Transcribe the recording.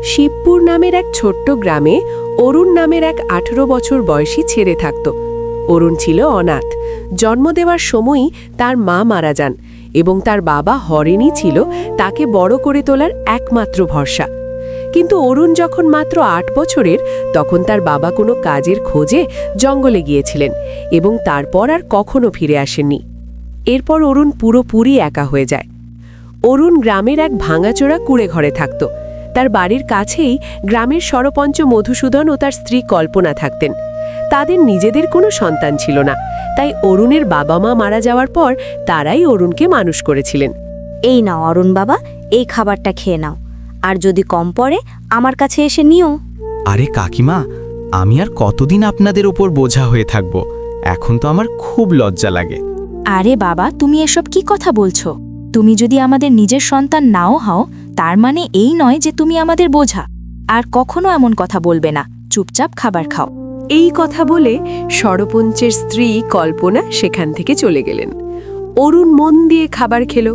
শিবপুর নামের এক ছোট্ট গ্রামে অরুণ নামের এক 18 বছর বয়সী ছেলে থাকত। অরুণ ছিল অনাথ। জন্ম দেওয়ার সময়ই তার মা মারা যান এবং তার বাবা হরেনই ছিল তাকে বড় করে তোলার একমাত্র ভরসা। কিন্তু অরুণ যখন মাত্র 8 বছরের, তখন তার বাবা কোনো কাজের খোঁজে জঙ্গলে গিয়েছিলেন এবং তারপর আর কখনো ফিরে আসেননি। এরপর অরুণ পুরোপুরি একা হয়ে যায়। অরুণ গ্রামের এক ভাঙাচোরা কুঁড়ে ঘরে থাকত। তার বাড়ির কাছেই গ্রামের সরপঞ্চ মধুসূদন ও তার স্ত্রী কল্পনা থাকতেন। তাদের নিজেদের কোনো সন্তান ছিল না, তাই অরুণের বাবা মা মারা যাওয়ার পর তারাই অরুণকে মানুষ করেছিলেন। এই নাও অরুণ বাবা, এই খাবারটা খেয়ে নাও, আর যদি কম পড়ে আমার কাছে এসে নিও। আরে কাকিমা, আমি আর কতদিন আপনাদের ওপর বোঝা হয়ে থাকব? এখন তো আমার খুব লজ্জা লাগে। আরে বাবা, তুমি এসব কি কথা বলছো? তুমি যদি আমাদের নিজের সন্তান নাও হও, তার মানে এই নয় যে তুমি আমাদের বোঝা। আর কখনো এমন কথা বলবে না, চুপচাপ খাবার খাও। এই কথা বলে সরপঞ্চের স্ত্রী কল্পনা সেখান থেকে চলে গেলেন। অরুণ মন দিয়ে খাবার খেল।